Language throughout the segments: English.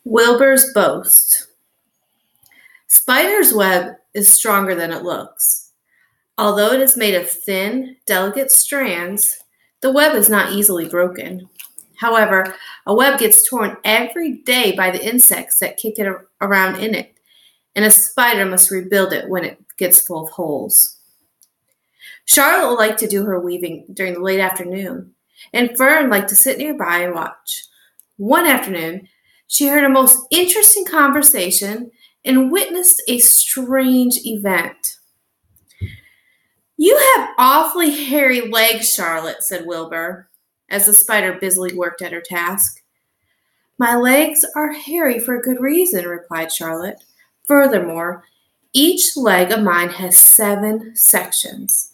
Wilbur's boast. Spider's web is stronger than it looks. Although it is made of thin, delicate strands, the web is not easily broken. However, a web gets torn every day by the insects that kick it around in it, and a spider must rebuild it when it gets full of holes. Charlotte liked to do her weaving during the late afternoon, and Fern liked to sit nearby and watch. One afternoon, she heard a most interesting conversation and witnessed a strange event. "You have awfully hairy legs, Charlotte," said Wilbur, as the spider busily worked at her task. "My legs are hairy for a good reason," replied Charlotte. "Furthermore, each leg of mine has 7 sections.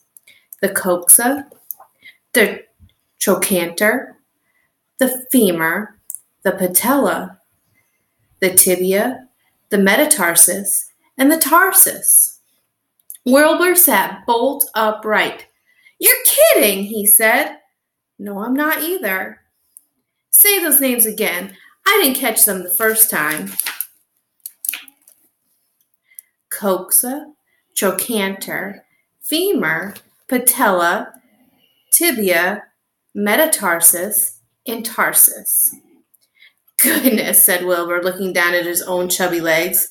The coxa, the trochanter, the femur, the patella, the tibia, the metatarsus, and the tarsus." Wilbur sat bolt upright. "You're kidding," he said. "No, I'm not either." "Say those names again. I didn't catch them the first time." Coxa, trochanter, femur, patella, tibia, metatarsus, and tarsus. "Goodness," said Wilbur, looking down at his own chubby legs.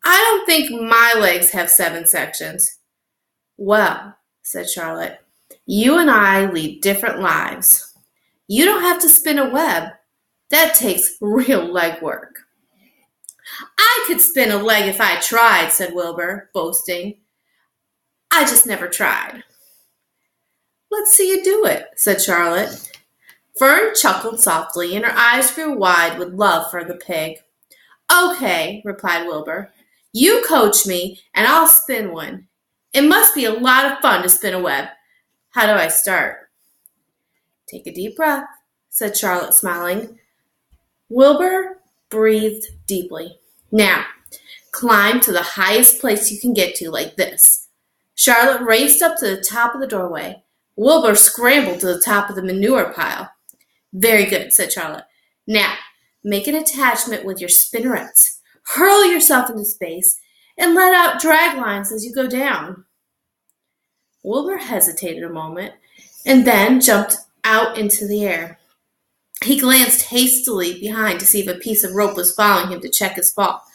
"I don't think my legs have 7 sections." "Well," said Charlotte, "you and I lead different lives. You don't have to spin a web. That takes real leg work." "I could spin a leg if I tried," said Wilbur, boasting. "I just never tried." "Let's see you do it," said Charlotte. Fern chuckled softly, and her eyes grew wide with love for the pig. "Okay," replied Wilbur. "You coach me, and I'll spin one. It must be a lot of fun to spin a web. How do I start?" "Take a deep breath," said Charlotte, smiling. Wilbur breathed deeply. "Now, climb to the highest place you can get to, like this." Charlotte raced up to the top of the doorway. Wilbur scrambled to the top of the manure pile. "Very good," said Charlotte. "Now, make an attachment with your spinnerets. Hurl yourself into space and let out drag lines as you go down." Wilbur hesitated a moment and then jumped out into the air. He glanced hastily behind to see if a piece of rope was following him to check his fall.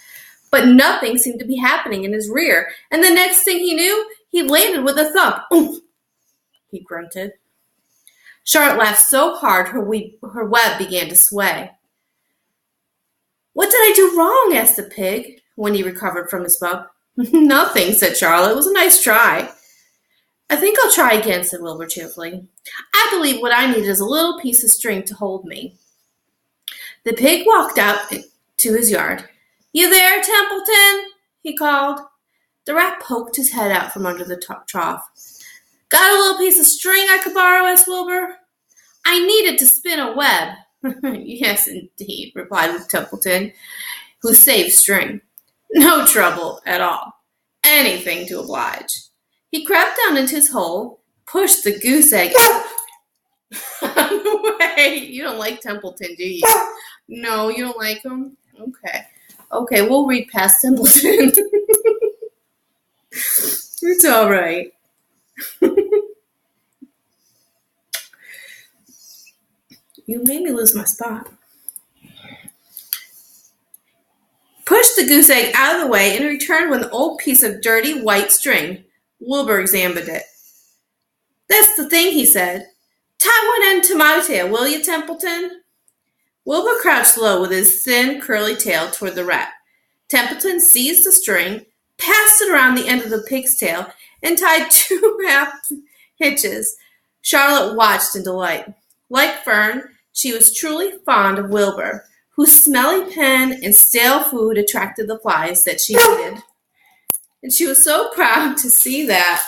But nothing seemed to be happening in his rear, and the next thing he knew, he landed with a thump. "Oomph!" he grunted. Charlotte laughed so hard her web began to sway. "What did I do wrong?" asked the pig when he recovered from his bump. "Nothing," said Charlotte. "It was a nice try." "I think I'll try again," said Wilbur cheerfully. "I believe what I need is a little piece of string to hold me." The pig walked out to his yard. "You there, Templeton?" he called. The rat poked his head out from under the trough. "Got a little piece of string I could borrow?" asked Wilbur. "I need it to spin a web." "Yes, indeed," replied Templeton, who saved string. "No trouble at all. Anything to oblige." He crept down into his hole, pushed the goose egg out of the way. You don't like Templeton, do you? No, you don't like him? Okay, we'll read past Templeton. It's all right. You made me lose my spot. Pushed the goose egg out of the way and returned with an old piece of dirty white string. Wilbur examined it. "That's the thing," he said. "Tie one end to my tail, will you, Templeton?" Wilbur crouched low with his thin, curly tail toward the rat. Templeton seized the string, passed it around the end of the pig's tail, and tied 2 half hitches. Charlotte watched in delight. Like Fern, she was truly fond of Wilbur, whose smelly pen and stale food attracted the flies that she hated. And she was so proud to see that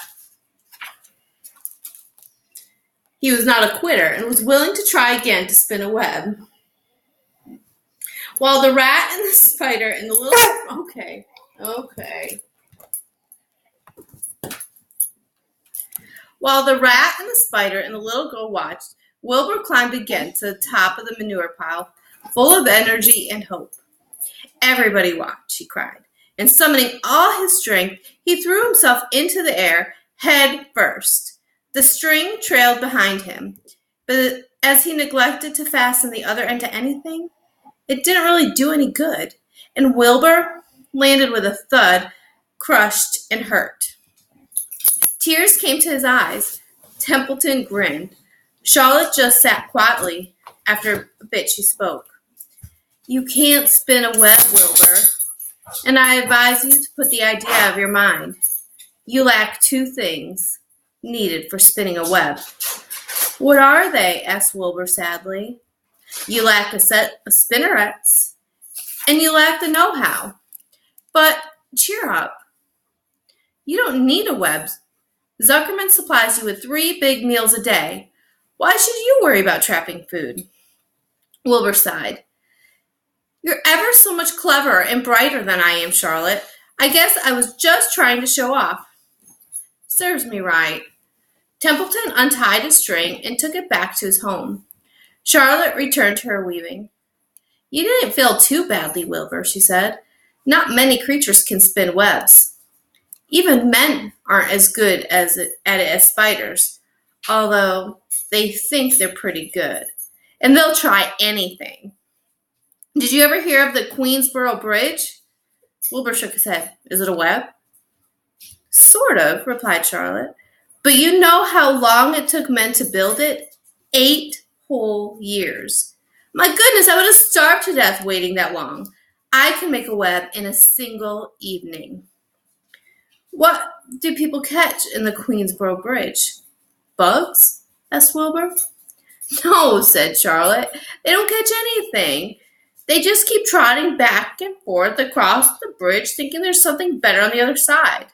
he was not a quitter and was willing to try again to spin a web. While the rat and the spider and the little... Okay. While the rat and the spider and the little girl watched, Wilbur climbed again to the top of the manure pile, full of energy and hope. Everybody watch, he cried. And summoning all his strength, he threw himself into the air, head first. The string trailed behind him, but as he neglected to fasten the other end to anything, it didn't really do any good, and Wilbur landed with a thud, crushed and hurt. Tears came to his eyes. Templeton grinned. Charlotte just sat quietly. After a bit, she spoke. You can't spin a web, Wilbur, and I advise you to put the idea out of your mind. You lack two things needed for spinning a web. What are they? Asked Wilbur sadly. You lack a set of spinnerets, and you lack the know-how. But cheer up. You don't need a web. Zuckerman supplies you with 3 big meals a day. Why should you worry about trapping food? Wilbur sighed. You're ever so much cleverer and brighter than I am, Charlotte. I guess I was just trying to show off. Serves me right. Templeton untied his string and took it back to his home. Charlotte returned to her weaving. You didn't feel too badly, Wilbur, she said. Not many creatures can spin webs. Even men aren't as good at it as spiders, although they think they're pretty good. And they'll try anything. Did you ever hear of the Queensboro Bridge? Wilbur shook his head. Is it a web? Sort of, replied Charlotte. But you know how long it took men to build it? 8 whole years. My goodness, I would have starved to death waiting that long. I can make a web in a single evening. What do people catch in the Queensboro Bridge? Bugs? Asked Wilbur. No, said Charlotte. They don't catch anything. They just keep trotting back and forth across the bridge thinking there's something better on the other side.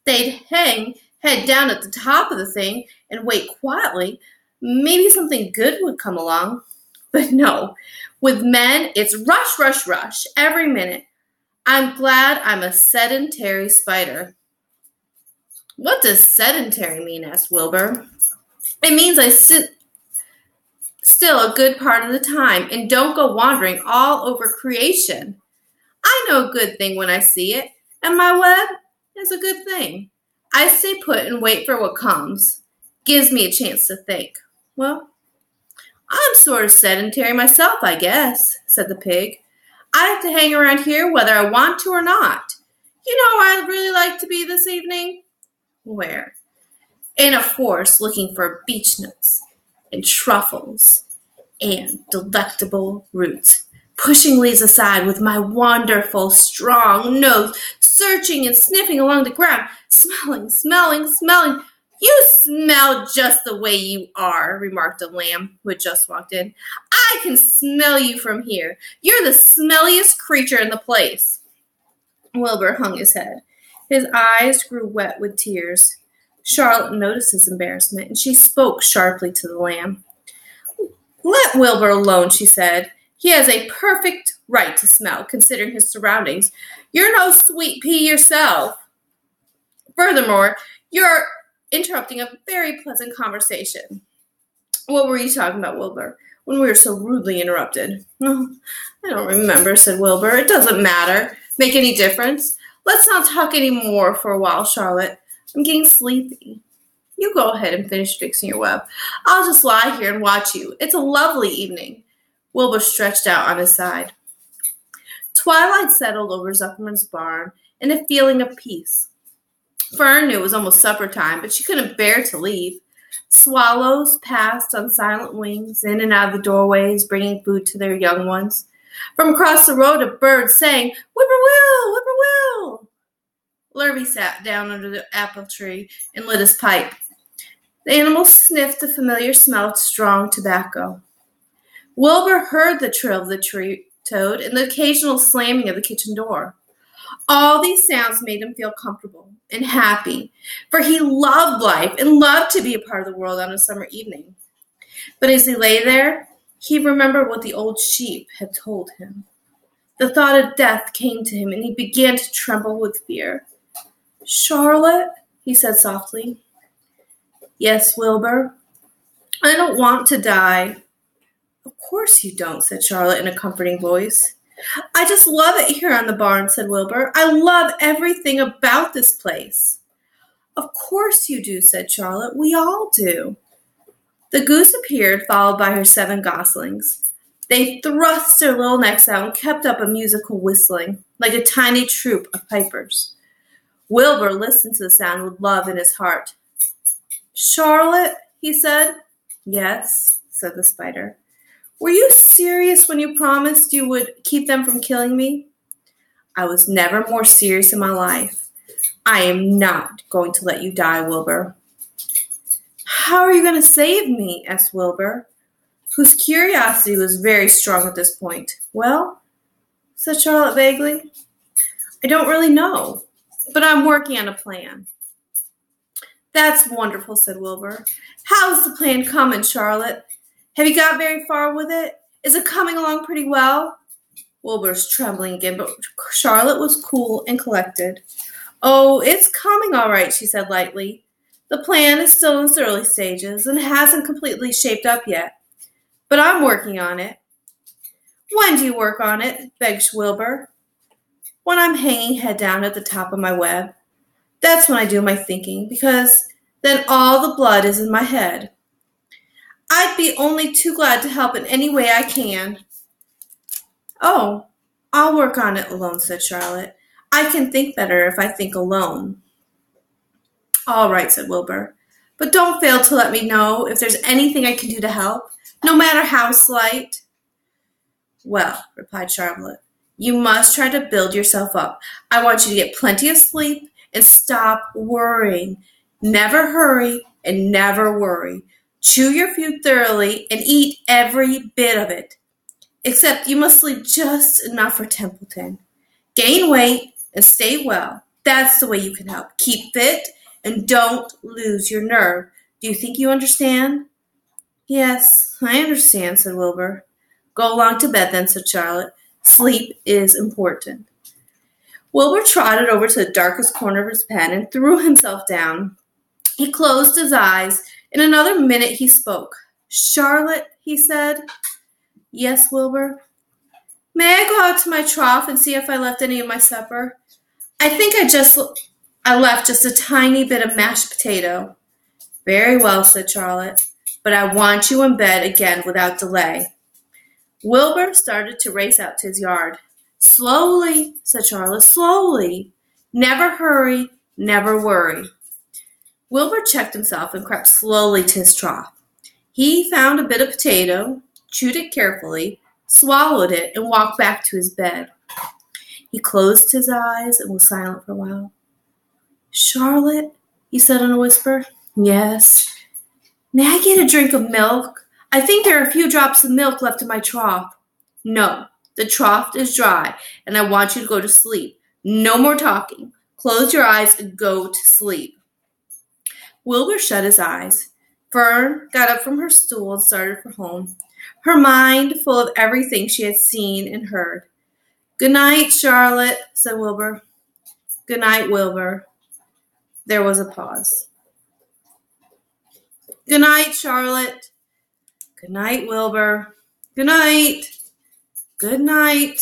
They'd hang head down at the top of the thing and wait quietly. Maybe something good would come along. But no, with men, it's rush, rush, rush every minute. I'm glad I'm a sedentary spider. What does sedentary mean? Asked Wilbur. It means I sit still a good part of the time and don't go wandering all over creation. I know a good thing when I see it, and my web is a good thing. I stay put and wait for what comes. Gives me a chance to think. Well, I'm sort of sedentary myself, I guess, said the pig. I have to hang around here whether I want to or not. You know where I'd really like to be this evening? Where? In a forest looking for beech nuts and truffles and delectable roots, pushing leaves aside with my wonderful, strong nose, searching and sniffing along the ground, smelling, smelling, smelling. You smell just the way you are, remarked a lamb who had just walked in. I can smell you from here. You're the smelliest creature in the place. Wilbur hung his head. His eyes grew wet with tears. Charlotte noticed his embarrassment, and she spoke sharply to the lamb. Let Wilbur alone, she said. He has a perfect right to smell, considering his surroundings. You're no sweet pea yourself. Furthermore, you're interrupting a very pleasant conversation. What were you talking about, Wilbur, when we were so rudely interrupted? Oh, I don't remember, said Wilbur. It doesn't matter. Make any difference? Let's not talk any more for a while, Charlotte. I'm getting sleepy. You go ahead and finish fixing your web. I'll just lie here and watch you. It's a lovely evening. Wilbur stretched out on his side. Twilight settled over Zuckerman's barn and a feeling of peace. Fern knew it was almost supper time, but she couldn't bear to leave. Swallows passed on silent wings in and out of the doorways, bringing food to their young ones. From across the road, a bird sang, "Whippoorwill, whippoorwill." Lurvy sat down under the apple tree and lit his pipe. The animal sniffed the familiar smell of strong tobacco. Wilbur heard the trill of the tree toad and the occasional slamming of the kitchen door. All these sounds made him feel comfortable and happy, for he loved life and loved to be a part of the world on a summer evening. But as he lay there, he remembered what the old sheep had told him. The thought of death came to him, and he began to tremble with fear. "Charlotte," he said softly. "Yes, Wilbur. I don't want to die." "Of course you don't," said Charlotte in a comforting voice. I just love it here on the barn, said Wilbur. I love everything about this place. Of course you do, said Charlotte. We all do. The goose appeared, followed by her 7 goslings. They thrust their little necks out and kept up a musical whistling, like a tiny troop of pipers. Wilbur listened to the sound with love in his heart. Charlotte, he said. Yes, said the spider. Were you serious when you promised you would keep them from killing me? I was never more serious in my life. I am not going to let you die, Wilbur. How are you going to save me? Asked Wilbur, whose curiosity was very strong at this point. Well, said Charlotte vaguely, I don't really know, but I'm working on a plan. That's wonderful, said Wilbur. How's the plan coming, Charlotte? Have you got very far with it? Is it coming along pretty well? Wilbur was trembling again, but Charlotte was cool and collected. Oh, it's coming all right, she said lightly. The plan is still in its early stages and hasn't completely shaped up yet. But I'm working on it. When do you work on it? Begged Wilbur. When I'm hanging head down at the top of my web. That's when I do my thinking, because then all the blood is in my head. I'd be only too glad to help in any way I can. Oh, I'll work on it alone, said Charlotte. I can think better if I think alone. All right, said Wilbur. But don't fail to let me know if there's anything I can do to help, no matter how slight. Well, replied Charlotte, you must try to build yourself up. I want you to get plenty of sleep and stop worrying. Never hurry and never worry. Chew your food thoroughly and eat every bit of it. Except you must sleep just enough for Templeton. Gain weight and stay well. That's the way you can help. Keep fit and don't lose your nerve. Do you think you understand? Yes, I understand, said Wilbur. Go along to bed then, said Charlotte. Sleep is important. Wilbur trotted over to the darkest corner of his pen and threw himself down. He closed his eyes. In another minute he spoke. Charlotte, he said. Yes, Wilbur? May I go out to my trough and see if I left any of my supper? I think I left just a tiny bit of mashed potato. Very well, said Charlotte, but I want you in bed again without delay. Wilbur started to race out to his yard. Slowly, said Charlotte, slowly. Never hurry, never worry. Wilbur checked himself and crept slowly to his trough. He found a bit of potato, chewed it carefully, swallowed it, and walked back to his bed. He closed his eyes and was silent for a while. Charlotte, he said in a whisper. Yes. May I get a drink of milk? I think there are a few drops of milk left in my trough. No, the trough is dry, and I want you to go to sleep. No more talking. Close your eyes and go to sleep. Wilbur shut his eyes. Fern got up from her stool and started for home, her mind full of everything she had seen and heard. Good night, Charlotte, said Wilbur. Good night, Wilbur. There was a pause. Good night, Charlotte. Good night, Wilbur. Good night. Good night.